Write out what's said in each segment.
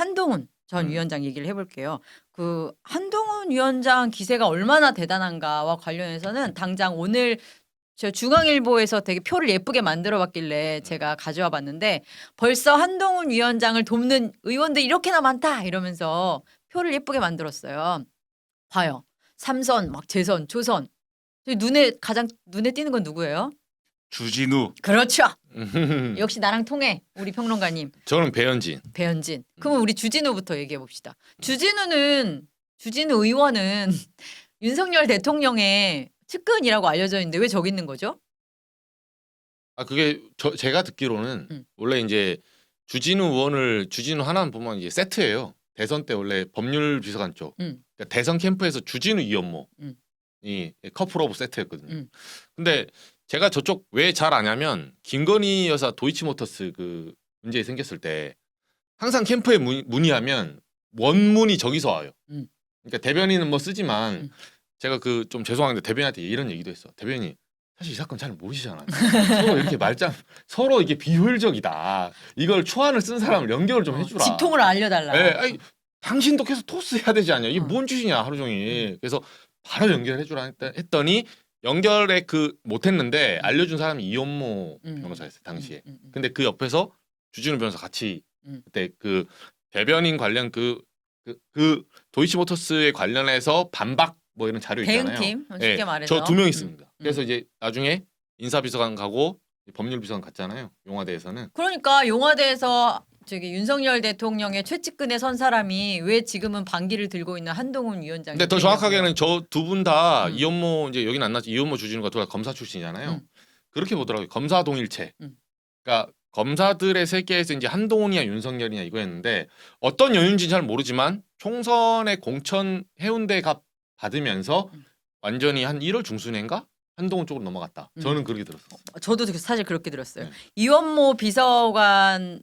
한동훈 전 위원장 얘기를 해볼게요. 그 한동훈 위원장 기세가 얼마나 대단한가와 관련해서는 당장 오늘 저 중앙일보에서 되게 표를 예쁘게 만들어봤길래 제가 가져와 봤는데 벌써 한동훈 위원장을 돕는 의원들 이렇게나 많다 이러면서 표를 예쁘게 만들었어요. 봐요. 삼선, 막 재선, 초선. 가장 눈에 띄는 건 누구예요? 주진우. 그렇죠. 역시 나랑 통해 우리 평론가님. 저는 배현진. 배현진. 그러면 우리 주진우부터 얘기해 봅시다. 주진우 의원은 윤석열 대통령의 측근이라고 알려져 있는데 왜 저기 있는 거죠? 아 그게 제가 듣기로는 원래 이제 주진우 하나만 보면 이제 세트예요. 대선 때 원래 법률 비서관 쪽. 그러니까 대선 캠프에서 주진우 이현모 이 커플 오브 세트였거든요. 근데 제가 저쪽 왜 잘 아냐면 김건희 여사 도이치모터스 그 문제 생겼을 때 항상 캠프에 문의하면 원문이 저기서 와요. 그러니까 대변인은 뭐 쓰지만 제가 그 좀 죄송한데 대변인한테 이런 얘기도 했어. 대변인 사실 이 사건 잘 모르시잖아요. 서로 이렇게 서로 이게 비효율적이다. 이걸 초안을 쓴 사람을 연결을 좀 해주라. 직통을 알려달라. 네, 아니, 당신도 계속 토스해야 되지 않냐. 이게 뭔 짓이냐 하루 종일. 그래서 바로 연결해주라 했더니 연결에 못했는데 알려준 사람이 이현모 변호사였어요 당시에. 근데 그 옆에서 주진우 변호사 같이 그때 그 대변인 관련 그 도이치모터스에 관련해서 반박 뭐 이런 자료 있잖아요. 대응팀 쉽게 말해서. 저 2명 있습니다. 그래서 이제 나중에 인사비서관 가고 법률비서관 갔잖아요. 용화대에서는. 그러니까 용화대에서 저기 윤석열 대통령의 최측근에 선 사람이 왜 지금은 반기를 들고 있는 한동훈 위원장이. 근데 더 정확하게는 저 두 분 다 이현모 이제 여기는 안 나왔지. 이현모 주진우가 둘 다 검사 출신이잖아요. 그렇게 보더라고요. 검사 동일체. 그러니까 검사들의 세계에서 이제 한동훈이냐 윤석열이냐 이거였는데 어떤 연유인지 잘 모르지만 총선의 공천 해운대 갑 받으면서 완전히 한 1월 중순인가 한동훈 쪽으로 넘어갔다. 저는 그렇게 들었어요. 저도 사실 그렇게 들었어요. 네. 이원모 비서관의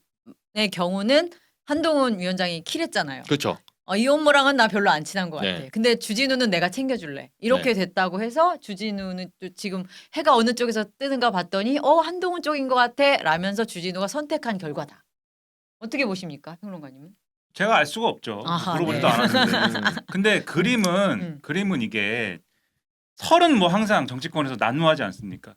경우는 한동훈 위원장이 킬했잖아요. 그렇죠. 이원모랑은 나 별로 안 친한 것 네. 같아. 근데 주진우는 내가 챙겨줄래. 이렇게 됐다고 해서 주진우는 또 지금 해가 어느 쪽에서 뜨는가 봤더니 한동훈 쪽인 것 같아 라면서 주진우가 선택한 결과다. 어떻게 보십니까, 평론가님은? 제가 알 수가 없죠. 아하, 물어보지도 네. 않았는데. 근데 그림은 이게 설은 뭐 항상 정치권에서 난무하지 않습니까?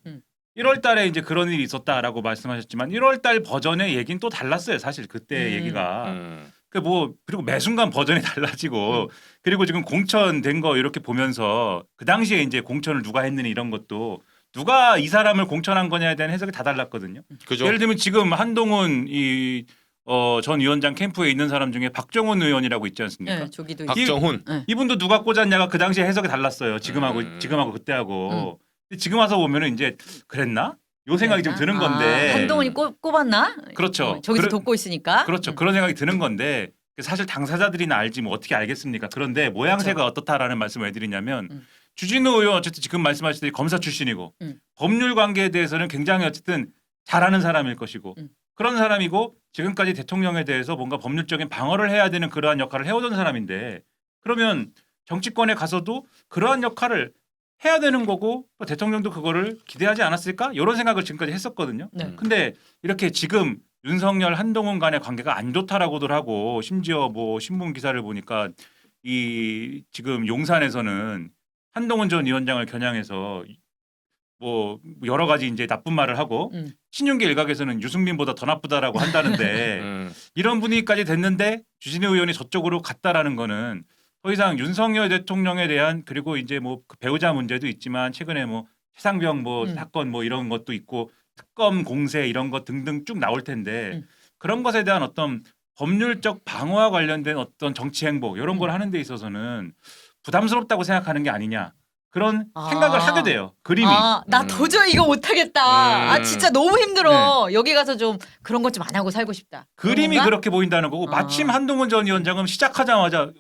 1월 달에 이제 그런 일이 있었다라고 말씀하셨지만 1월 달 버전의 얘기는 또 달랐어요. 사실 그때 얘기가. 그리고 매 순간 버전이 달라지고 그리고 지금 공천된 거 이렇게 보면서 그 당시에 이제 공천을 누가 했느니 이런 것도 누가 이 사람을 공천한 거냐에 대한 해석이 다 달랐거든요. 그죠? 예를 들면 지금 한동훈 전 위원장 캠프에 있는 사람 중에 박정훈 의원이라고 있지 않습니까? 네, 저기도 박정훈. 이분도 누가 꽂았냐가 그 당시에 해석이 달랐어요. 지금하고 그때하고. 근데 지금 와서 보면은 이제 그랬나? 요 생각이 좀 드는 건데. 한동훈이 꼽았나? 그렇죠. 저기서 돕고 있으니까. 그렇죠. 그런 생각이 드는 건데 사실 당사자들이나 알지 뭐 어떻게 알겠습니까? 그런데 모양새가 그렇죠. 어떻다라는 말씀을 해드리냐면 주진우 의원 어쨌든 지금 말씀하셨듯이 검사 출신이고 법률 관계에 대해서는 굉장히 어쨌든 잘하는 사람일 것이고 그런 사람이고 지금까지 대통령에 대해서 뭔가 법률적인 방어를 해야 되는 그러한 역할을 해오던 사람인데 그러면 정치권에 가서도 그러한 역할을 해야 되는 거고 또 대통령도 그거를 기대하지 않았을까? 이런 생각을 지금까지 했었거든요. 근데 이렇게 지금 윤석열 한동훈 간의 관계가 안 좋다라고들 하고 심지어 뭐 신문 기사를 보니까 이 지금 용산에서는 한동훈 전 위원장을 겨냥해서 뭐 여러 가지 이제 나쁜 말을 하고 친윤계 일각에서는 유승민보다 더 나쁘다라고 한다는데 이런 분위기까지 됐는데 주진우 의원이 저쪽으로 갔다라는 거는 더 이상 윤석열 대통령에 대한 그리고 이제 뭐 그 배우자 문제도 있지만 최근에 뭐 최상병 뭐 사건 뭐 이런 것도 있고 특검 공세 이런 것 등등 쭉 나올 텐데 그런 것에 대한 어떤 법률적 방어와 관련된 어떤 정치 행보 이런 걸 하는 데 있어서는 부담스럽다고 생각하는 게 아니냐 그런 생각을 하게 돼요. 그림이. 나 도저히 이거 못하겠다. 진짜 너무 힘들어. 여기 가서 좀 그런 것 좀 안 하고 살고 싶다. 그림이 그렇게 보인다는 거고 마침 한동훈 전 위원장은 시작하자마자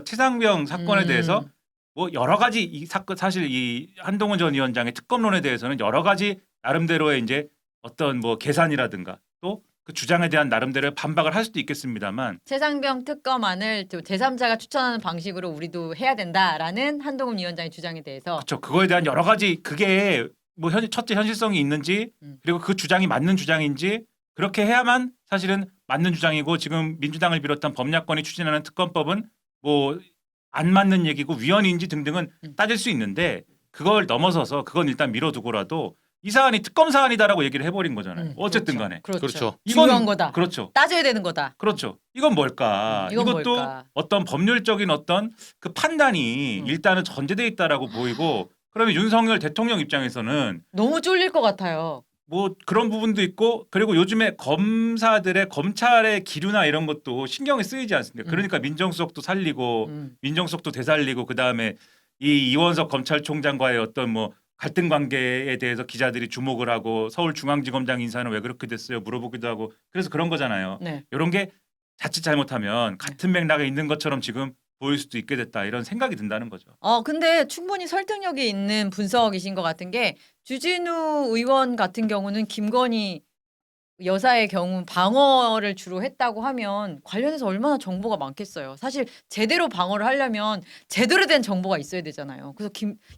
최상병 사건에 대해서 뭐 여러 가지 이 사건 사실 이 한동훈 전 위원장의 특검론에 대해서는 여러 가지 나름대로의 이제 어떤 뭐 계산이라든가 또 그 주장에 대한 나름대로의 반박을 할 수도 있겠습니다만 최상병 특검안을 제3자가 추천하는 방식으로 우리도 해야 된다라는 한동훈 위원장의 주장에 대해서 그렇죠. 그거에 대한 여러 가지 그게 뭐 첫째 현실성이 있는지 그리고 그 주장이 맞는 주장인지 그렇게 해야만 사실은 맞는 주장이고 지금 민주당을 비롯한 범야권이 추진하는 특검법은 뭐 안 맞는 얘기고 위헌인지 등등은 따질 수 있는데 그걸 넘어서서 그건 일단 밀어두고라도 이 사안이 특검 사안이다라고 얘기를 해버린 거잖아요. 어쨌든 간에. 그렇죠. 중요한 거다. 그렇죠. 따져야 되는 거다. 그렇죠. 이건 뭘까? 이건 이것도 뭘까? 어떤 법률적인 어떤 그 판단이 일단은 전제돼 있다라고 보이고 그러면 윤석열 대통령 입장에서는 너무 쫄릴 것 같아요. 뭐 그런 부분도 있고 그리고 요즘에 검사들의 검찰의 기류나 이런 것도 신경이 쓰이지 않습니까? 그러니까 민정수석도 살리고 민정수석도 되살리고 그다음에 이 이원석 검찰총장과의 어떤 뭐 갈등 관계에 대해서 기자들이 주목을 하고 서울중앙지검장 인사는 왜 그렇게 됐어요? 물어보기도 하고 그래서 그런 거잖아요. 네. 이런 게 자칫 잘못하면 같은 맥락에 있는 것처럼 지금 보일 수도 있게 됐다 이런 생각이 든다는 거죠. 근데 충분히 설득력이 있는 분석이신 것 같은 게 주진우 의원 같은 경우는 김건희 여사의 경우 방어를 주로 했다고 하면 관련해서 얼마나 정보가 많겠어요. 사실 제대로 방어를 하려면 제대로 된 정보가 있어야 되잖아요. 그래서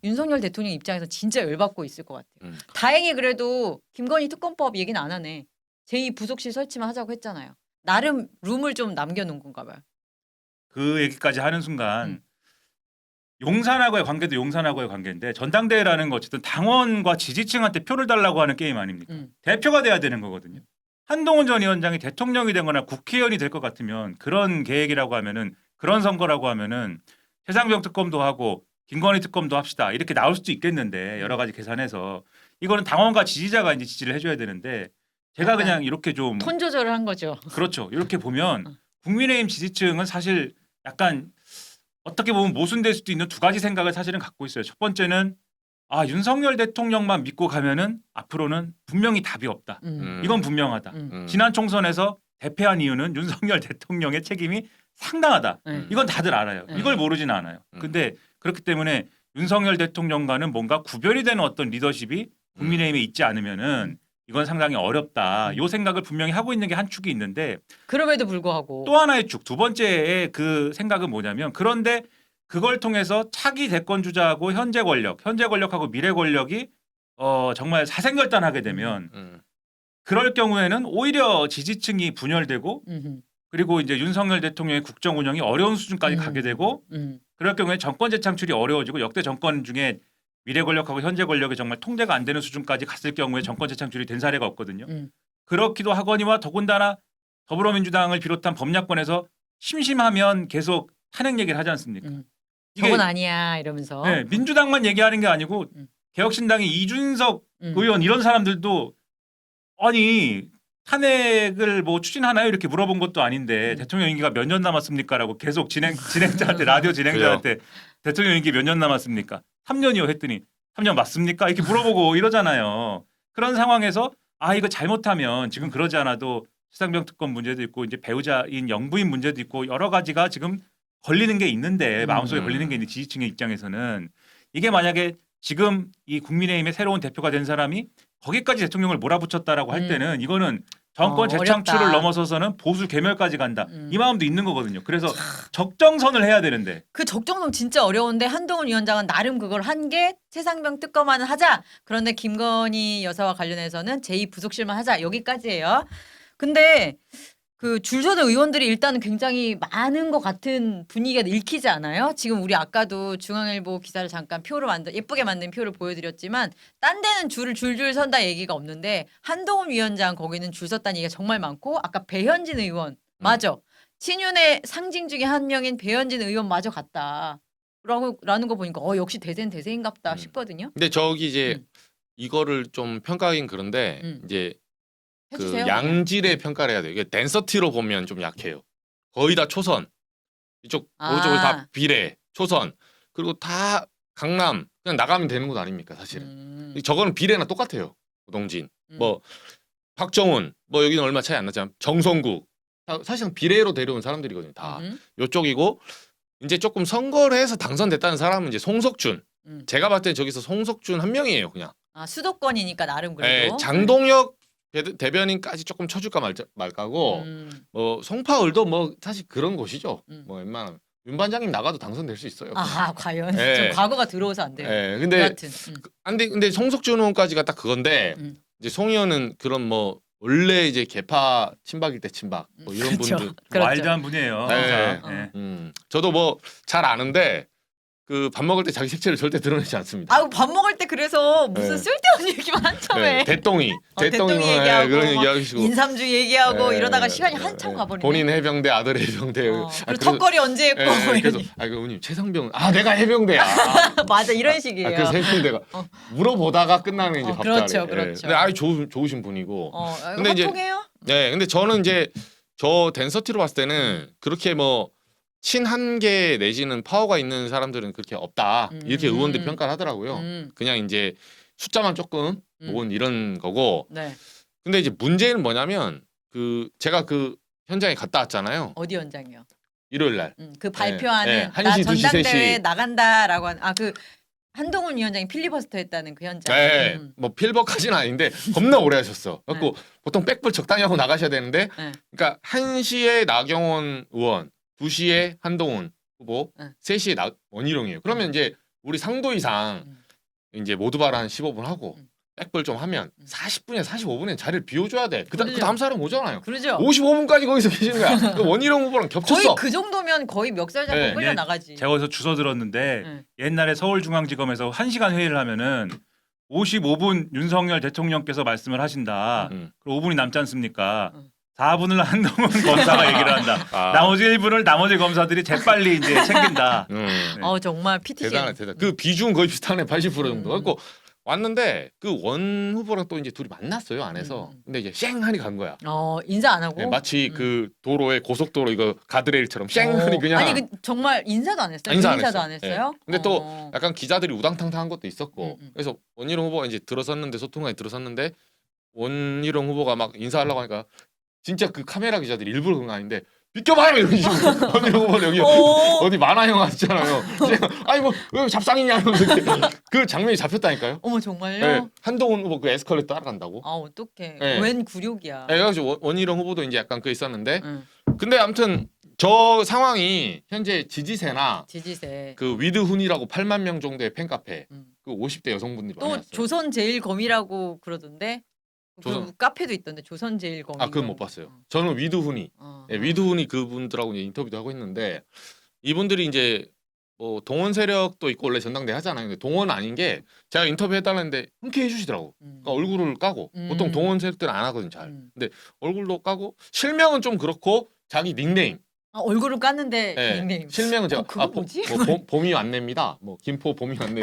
윤석열 대통령 입장에서 진짜 열받고 있을 것 같아요. 다행히 그래도 김건희 특검법 얘기는 안 하네. 제2부속실 설치만 하자고 했잖아요. 나름 룸을 좀 남겨놓은 건가 봐요. 그 얘기까지 하는 순간 용산하고의 관계도 용산하고의 관계인데 전당대회라는 거 어쨌든 당원과 지지층한테 표를 달라고 하는 게임 아닙니까? 대표가 돼야 되는 거거든요. 한동훈 전 위원장이 대통령이 되거나 국회의원이 될 것 같으면 그런 계획이라고 하면은 그런 선거라고 하면은 최상병 특검도 하고 김건희 특검도 합시다 이렇게 나올 수도 있겠는데 여러 가지 계산해서 이거는 당원과 지지자가 이제 지지를 해줘야 되는데 제가 그냥 이렇게 좀 톤 조절을 한 거죠. 그렇죠. 이렇게 보면 국민의힘 지지층은 사실 약간 어떻게 보면 모순될 수도 있는 두 가지 생각을 사실은 갖고 있어요. 첫 번째는 윤석열 대통령만 믿고 가면은 앞으로는 분명히 답이 없다. 이건 분명하다. 지난 총선에서 대패한 이유는 윤석열 대통령의 책임이 상당하다. 이건 다들 알아요. 이걸 모르진 않아요. 근데 그렇기 때문에 윤석열 대통령과는 뭔가 구별이 되는 어떤 리더십이 국민의힘에 있지 않으면은 이건 상당히 어렵다. 이 생각을 분명히 하고 있는 게 한 축이 있는데 그럼에도 불구하고 또 하나의 축, 두 번째의 그 생각은 뭐냐면 그런데 그걸 통해서 차기 대권 주자하고 현재 권력하고 미래 권력이 정말 사생결단하게 되면 그럴 경우에는 오히려 지지층이 분열되고 그리고 이제 윤석열 대통령의 국정 운영이 어려운 수준까지 가게 되고 그럴 경우에 정권 재창출이 어려워지고 역대 정권 중에 미래 권력하고 현재 권력이 정말 통제가 안 되는 수준까지 갔을 경우에 정권 재창출이 된 사례가 없거든요. 그렇기도 하거니와 더군다나 더불어민주당을 비롯한 범야권에서 심심하면 계속 탄핵 얘기를 하지 않습니까? 저건 아니야 이러면서. 네, 민주당만 얘기하는 게 아니고 개혁신당의 이준석 의원 이런 사람들도 아니 탄핵을 뭐 추진하나요 이렇게 물어본 것도 아닌데 대통령 임기가 몇 년 남았습니까라고 계속 진행자한테 라디오 진행자한테 대통령 임기 몇 년 남았습니까? 3년이요 했더니 3년 맞습니까? 이렇게 물어보고 이러잖아요. 그런 상황에서 이거 잘못하면 지금 그러지 않아도 최상병 특검 문제도 있고 이제 배우자인 영부인 문제도 있고 여러 가지가 지금 걸리는 게 있는데 마음속에 걸리는 게 있는 지지층의 입장에서는 이게 만약에 지금 이 국민의힘의 새로운 대표가 된 사람이 거기까지 대통령을 몰아붙였다라고 할 때는 이거는 정권 재창출을 어렵다. 넘어서서는 보수 괴멸까지 간다. 이 마음도 있는 거거든요. 그래서 적정선을 해야 되는데 그 적정선 진짜 어려운데 한동훈 위원장은 나름 그걸 한 게 최상병 특검만은 하자. 그런데 김건희 여사와 관련해서는 제2부속실만 하자. 여기까지예요. 근데 그 줄 서는 의원들이 일단은 굉장히 많은 것 같은 분위기가 읽히지 않아요? 지금 우리 아까도 중앙일보 기사를 잠깐 예쁘게 만든 표를 보여드렸지만 딴 데는 줄을 줄줄 선다 얘기가 없는데 한동훈 위원장 거기는 줄 섰다는 얘기가 정말 많고 아까 배현진 의원 맞아. 친윤의 상징 중에 한 명인 배현진 의원 마저 갔다. 라는 거 보니까 역시 대세는 대세인갑다 싶거든요. 근데 저기 이제 이거를 좀 평가하긴 그런데 이제 그 해주세요. 양질의 평가를 해야 돼요. 이게 덴서티로 보면 좀 약해요. 거의 다 초선. 이쪽 오른쪽은 다 비례, 초선. 그리고 다 강남 그냥 나가면 되는 것 아닙니까 사실은. 저거는 비례나 똑같아요. 노동진. 뭐 박정훈 뭐 여기는 얼마 차이 안 나지만 정성국 다 사실상 비례로 데려온 사람들이거든요. 다 요쪽이고 이제 조금 선거를 해서 당선됐다는 사람은 이제 송석준. 제가 봤을 때 저기서 송석준 한 명이에요 그냥. 수도권이니까 나름 그래도. 장동혁 대변인까지 조금 쳐줄까 말까고 뭐 송파을도 뭐 사실 그런 곳이죠. 뭐 웬만하면 윤 반장님 나가도 당선될 수 있어요. 과연 네. 좀 과거가 들어오서 안 돼요. 근데 여하튼. 근데 송석준 의원까지가 딱 그건데 이제 송 의원은 그런 뭐 원래 이제 개파 친박일 때 친박 뭐 이런 그렇죠. 분들 그렇죠. 와일드한 분이에요. 네. 진짜. 네. 저도 뭐 잘 아는데 그 밥 먹을 때 자기 색채를 절대 드러내지 않습니다. 아우 밥 먹을 때 그래서 무슨 네. 쓸데없는 얘기만 한참 해. 네, 대똥이 대똥이 얘기하고 그런 막 얘기하시고 인삼주 얘기하고 네, 이러다가 네, 시간이 네, 한참 네. 가버리네. 본인 해병대 아들 해병대 그리고 턱걸이 언제 했고 뭐 그래서 이러니. 어머님 최상병 내가 해병대야. 맞아 이런 식이에요. 그래서 해병대가 물어보다가 끝나는 이제 밥자리. 그렇죠, 그렇죠. 근데 좋으신 분이고. 근데 근데 이제 통해요? 네, 근데 저는 이제 저 댄서티로 봤을 때는 그렇게 뭐 친한계 내지는 파워가 있는 사람들은 그렇게 없다 이렇게 의원들이 평가를 하더라고요. 그냥 이제 숫자만 조금 모은 이런 거고. 네. 근데 이제 문제는 뭐냐면 그 제가 그 현장에 갔다 왔잖아요. 어디 현장이요? 일요일 날. 그 발표하는 네, 나 1시, 2시, 전당대회 3시. 나간다라고 한 그 한동훈 위원장이 필리버스터 했다는 그 현장. 네, 뭐 필버까지는 아닌데 겁나 오래 하셨어. 그래갖고 네. 보통 백불 적당히 하고 나가셔야 되는데, 네. 그러니까 1시에 나경원 의원, 2시에 한동훈 후보, 네. 3시에 원희룡이에요. 그러면 이제 우리 상도 이상 이제 모두 발언 한 15분 하고 백불 좀 하면 40분에 45분에 자리를 비워줘야 돼. 그 다음 사람 오잖아요. 그러죠. 55분까지 거기서 계시는 거야. 그 원희룡 후보랑 겹쳤어. 거의 그 정도면 거의 멱살 잡고 네. 끌려 나가지. 제가 어디서 주워 들었는데 옛날에 서울중앙지검에서 1시간 회의를 하면은 55분 윤석열 대통령께서 말씀을 하신다. 그리고 5분이 남지 않습니까? 4분을 한동훈 검사가 얘기를 한다. 나머지 1분을 나머지 검사들이 재빨리 이제 챙긴다. 네. 정말 PTC. 대단. 그 비중 거의 비슷하네. 80% 정도. 그래갖고 왔는데 그 원 후보랑 또 이제 둘이 만났어요 안에서. 근데 이제 쌩하니 간 거야. 인사 안 하고. 네, 마치 그 도로에 고속도로 이거 가드레일처럼 쌩하니 그냥. 아니 정말 인사도 안 했어요. 인사 안 인사도 했어요. 안 했어요. 네. 근데 또 약간 기자들이 우당탕탕한 것도 있었고. 그래서 원희룡 후보가 이제 들어섰는데 소통관에 들어섰는데 원희룡 후보가 막 인사하려고 하니까 진짜 그 카메라 기자들이 일부러 그런 거 아닌데 비켜봐요 이런 식으로. 원희룡 후보는 여기 어디 만화 영화 있잖아요. 아니 뭐 왜 잡상이냐 이러면서 그 장면이 잡혔다니까요. 어머 정말요? 네, 한동훈 후보 그 에스컬레이터 따라간다고. 어떡해. 네. 웬 굴욕이야. 네, 그래서 원희룡 후보도 이제 약간 그 있었는데. 근데 아무튼 저 상황이 현재 지지세나 지지세. 그 위드훈이라고 8만 명 정도의 팬카페 그 50대 여성분들이 많이 또 왔어요. 조선제일검이라고 그러던데. 그 카페도 있던데 조선제일검. 그건 못 봤어요. 저는 위드훈이 위드훈이 그분들하고 이제 인터뷰도 하고 있는데 이분들이 이제 뭐 동원 세력도 있고 원래 전당대 하잖아요. 근데 동원 아닌 게 제가 인터뷰 해달라는데 흔쾌히 해주시더라고. 그러니까 얼굴을 까고 보통 동원 세력들은 안 하거든 잘. 근데 얼굴도 까고 실명은 좀 그렇고 자기 닉네임. 얼굴을 깠는데 네, 닉네임. 실명은 제가 그거 뭐지? 봄이 왔네입니다. 뭐 김포 봄이 왔네.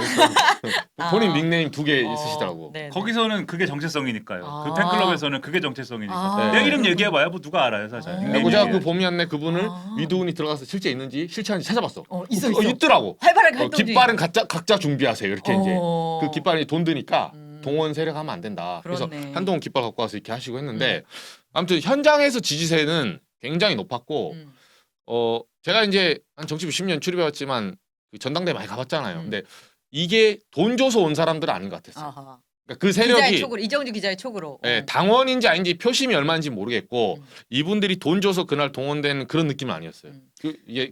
본인 닉네임 2개 있으시더라고. 네. 거기서는 그게 정체성이니까요. 그 아. 팬클럽에서는 그게 정체성이니까. 네. 내 이름 얘기해봐야 뭐 누가 알아요 사실. 닉네임 그리고 제가 그 얘기해야지. 봄이 왔네 그분을 위드훈이 들어가서 실제 있는지 실체한지 찾아봤어. 있어. 있더라고. 활발하게 활동 중이에요. 깃발은 각자 준비하세요. 이렇게 이제 그 깃발이 돈 드니까 동원 세력하면 안 된다. 그래서 그렇네. 한동훈 깃발 갖고 와서 이렇게 하시고 했는데 아무튼 현장에서 지지세는 굉장히 높았고 제가 이제 한 정치부 10년 출입해왔지만 그 전당대 많이 가봤잖아요. 근데 이게 돈 줘서 온 사람들은 아닌 것 같았어요. 아하. 그러니까 그 기자의 세력이 촉으로 이정주 기자의 촉으로. 당원인지 아닌지 표심이 얼마인지 모르겠고 이분들이 돈 줘서 그날 동원된 그런 느낌은 아니었어요.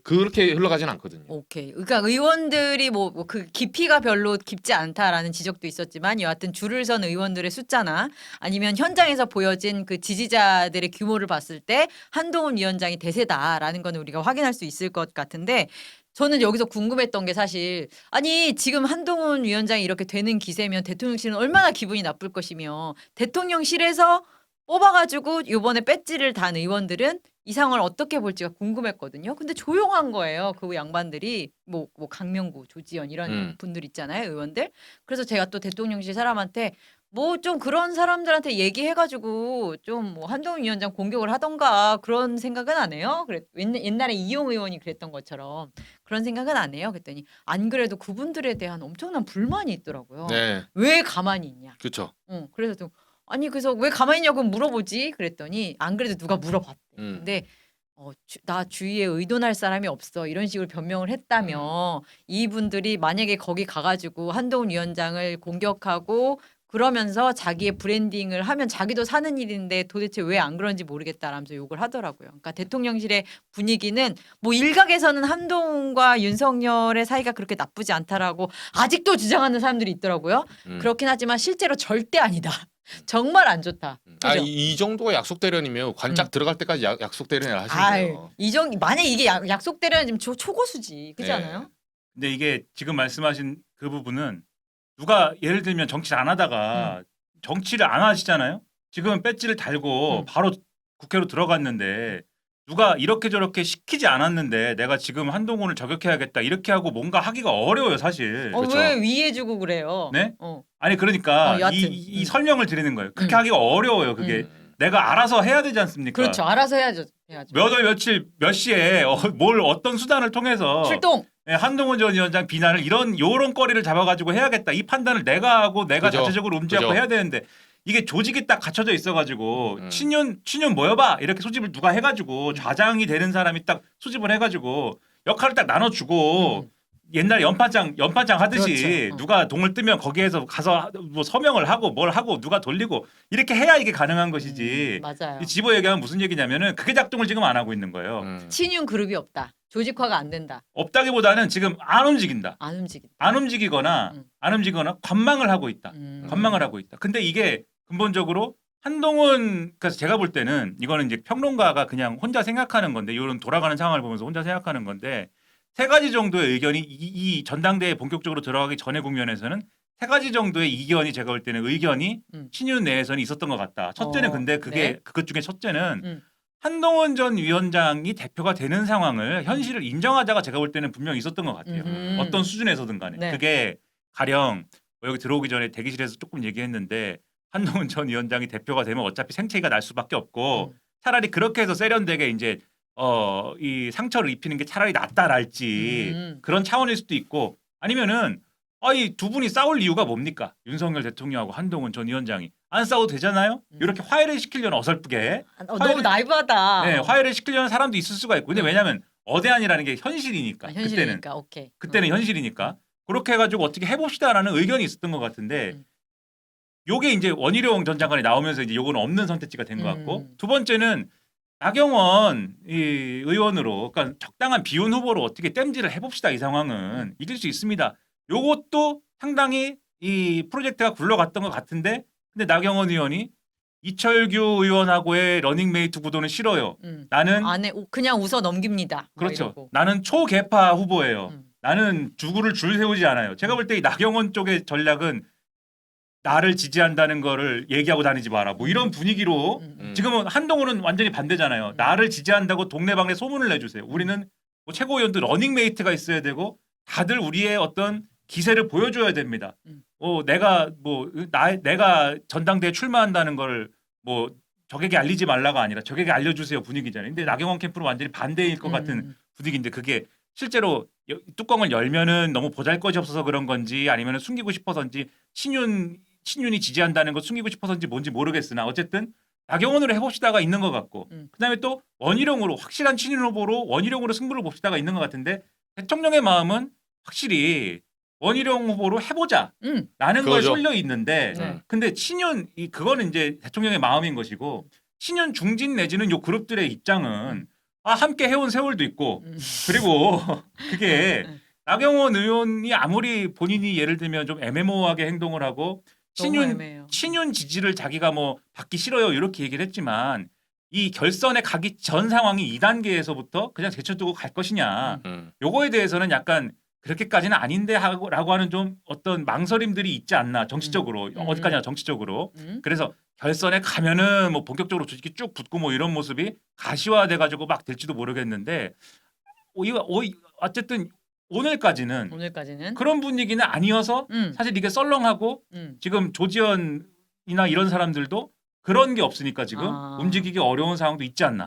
그렇게 흘러가진 않거든요. 오케이. 그러니까 의원들이 뭐 그 깊이가 별로 깊지 않다라는 지적도 있었지만 여하튼 줄을 선 의원들의 숫자나 아니면 현장에서 보여진 그 지지자들의 규모를 봤을 때 한동훈 위원장이 대세다라는 거는 우리가 확인할 수 있을 것 같은데 저는 여기서 궁금했던 게 사실 아니 지금 한동훈 위원장이 이렇게 되는 기세면 대통령실은 얼마나 기분이 나쁠 것이며 대통령실에서 뽑아가지고 이번에 배지를 단 의원들은 이 상황을 어떻게 볼지가 궁금했거든요. 근데 조용한 거예요. 그 양반들이 뭐 강명구, 조지현 이런 분들 있잖아요. 의원들. 그래서 제가 또 대통령실 사람한테 뭐 좀 그런 사람들한테 얘기해가지고 좀 뭐 한동훈 위원장 공격을 하던가 그런 생각은 안 해요. 그래 옛날에 이용 의원이 그랬던 것처럼 그런 생각은 안 해요. 그랬더니 안 그래도 그분들에 대한 엄청난 불만이 있더라고요. 네, 왜 가만히 있냐. 그렇죠. 그래서 좀 아니 그래서 왜 가만히 있냐고 물어보지 그랬더니 안 그래도 누가 물어봤대. 근데 나 주위에 의논할 사람이 없어 이런 식으로 변명을 했다며 이분들이 만약에 거기 가가지고 한동훈 위원장을 공격하고 그러면서 자기의 브랜딩을 하면 자기도 사는 일인데 도대체 왜 안 그런지 모르겠다라면서 욕을 하더라고요. 그러니까 대통령실의 분위기는 뭐 일각에서는 한동훈과 윤석열의 사이가 그렇게 나쁘지 않다라고 아직도 주장하는 사람들이 있더라고요. 그렇긴 하지만 실제로 절대 아니다. 정말 안 좋다. 아, 그죠? 이 정도가 약속 대련이면 관짝 들어갈 때까지 약속 대련을 하시면 아이, 돼요. 만약에 이게 약속 대련은 지금 초고수지. 그렇지 네. 않아요? 근데 이게 지금 말씀하신 그 부분은 누가 예를 들면 정치를 안 하다가 정치를 안 하시잖아요. 지금 배지를 달고 바로 국회로 들어갔는데 누가 이렇게 저렇게 시키지 않았는데 내가 지금 한동훈을 저격해야겠다 이렇게 하고 뭔가 하기가 어려워요 사실. 그렇죠. 왜 위해주고 그래요? 네? 어. 아니 그러니까 여하튼. 이 설명을 드리는 거예요. 그렇게 음. 하기가 어려워요. 그게 내가 알아서 해야 되지 않습니까? 그렇죠. 알아서 해야죠. 몇 월 며칠 몇 시에 뭘 어떤 수단을 통해서 출동. 예, 한동훈 전 위원장 비난을 요런 거리를 잡아가지고 해야겠다. 이 판단을 내가 하고 내가 그죠. 자체적으로 움직이고 그죠. 해야 되는데 이게 조직이 딱 갖춰져 있어가지고 음. 친윤 모여봐 이렇게 소집을 누가 해가지고 좌장이 되는 사람이 딱 소집을 해가지고 역할을 딱 나눠주고 옛날 연판장 하듯이 그렇죠. 누가 동을 뜨면 거기에서 가서 뭐 서명을 하고 뭘 하고 누가 돌리고 이렇게 해야 이게 가능한 것이지. 맞아요. 이 집어 얘기하면 무슨 얘기냐면은 그게 작동을 지금 안 하고 있는 거예요. 친윤 그룹이 없다. 조직화가 안 된다. 없다기보다는 지금 안 움직인다. 안 움직인다. 안 움직이거나 관망을 하고 있다. 관망을 하고 있다. 근데 이게 근본적으로 한동훈 그래서 제가 볼 때는 이거는 이제 평론가가 그냥 혼자 생각하는 건데 이런 돌아가는 상황을 보면서 혼자 생각하는 건데 세 가지 정도의 의견이 이 전당대회에 본격적으로 들어가기 전의 국면에서는 세 가지 정도의 이견이 제가 볼 때는 의견이 친윤 내에서는 있었던 것 같다. 첫째는 근데 그게 네. 그것 중에 첫째는 한동훈 전 위원장이 대표가 되는 상황을 현실을 인정하자가 제가 볼 때는 분명히 있었던 것 같아요. 어떤 수준에서든 간에. 네. 그게 가령 뭐 여기 들어오기 전에 대기실에서 조금 얘기했는데 한동훈 전 위원장이 대표가 되면 어차피 생체가 날 수밖에 없고 차라리 그렇게 해서 세련되게 이제 이 상처를 입히는 게 차라리 낫다랄지 그런 차원일 수도 있고 아니면은 이 두 분이 싸울 이유가 뭡니까? 윤석열 대통령하고 한동훈 전 위원장이 안 싸워도 되잖아요. 이렇게 화해를 시키려는 어설프게 너무 나이브하다. 네, 화해를 시키려는 사람도 있을 수가 있고 근데 왜냐하면 어대안이라는 게 현실이니까 현실이니까 오케이. 그때는 현실이니까 그렇게 해가지고 어떻게 해봅시다라는 의견이 있었던 것 같은데 요게 이제 원희룡 전 장관이 나오면서 이제 요거는 없는 선택지가 된 것 같고 두 번째는 나경원 이 의원으로 그러니까 적당한 비윤 후보로 어떻게 땜질을 해봅시다 이 상황은 이길 수 있습니다. 요것도 상당히 이 프로젝트가 굴러갔던 것 같은데 근데 나경원 의원이 이철규 의원하고의 러닝메이트 구도는 싫어요. 나는 안에 그냥 웃어 넘깁니다. 뭐 그렇죠. 이러고. 나는 초개파 후보예요. 나는 누구를 줄 세우지 않아요. 제가 볼 때 이 나경원 쪽의 전략은 나를 지지한다는 거를 얘기하고 다니지 마라. 뭐 이런 분위기로 지금은 한동훈은 완전히 반대잖아요. 나를 지지한다고 동네방네 소문을 내주세요. 우리는 뭐 최고위원들 러닝메이트가 있어야 되고 다들 우리의 어떤 기세를 보여줘야 됩니다. 내가 내가 전당대회 출마한다는 걸 뭐 적에게 알리지 말라가 아니라 적에게 알려주세요 분위기잖아요. 근데 나경원 캠프는 완전히 반대일 것 같은 분위기인데 그게 실제로 뚜껑을 열면은 너무 보잘것이 없어서 그런 건지 아니면 숨기고 싶어서인지 친윤이 지지한다는 거 숨기고 싶어서인지 뭔지 모르겠으나 어쨌든 나경원으로 해봅시다가 있는 것 같고 그다음에 또 원희룡으로 확실한 친윤 후보로 원희룡으로 승부를 봅시다가 있는 것 같은데 대통령의 마음은 확실히 원희룡 후보로 해보자 라는 거에 그거죠. 쏠려 있는데 네. 근데 친윤 그거는 이제 대통령의 마음인 것이고 친윤 중진 내지는 요 그룹들의 입장은 함께 해온 세월도 있고 그리고 그게 나경원 의원이 아무리 본인이 예를 들면 좀 애매모호하게 행동을 하고 너무 애매해요. 친윤 지지를 자기가 뭐 받기 싫어요 이렇게 얘기를 했지만 이 결선에 가기 전 상황이 2단계에서부터 그냥 제쳐두고 갈 것이냐 요거에 대해서는 약간 그렇게까지는 아닌데 라고 하는 좀 어떤 망설임들이 있지 않나 정치적으로 어디까지나 정치적으로 그래서 결선에 가면은 뭐 본격적으로 조직이 쭉 붙고 뭐 이런 모습이 가시화돼 가지고 막 될지도 모르겠는데 어쨌든 오늘까지는 그런 분위기는 아니어서 사실 이게 썰렁하고 지금 조지현이나 이런 사람들도 그런 게 없으니까 지금 움직이기 어려운 상황도 있지 않나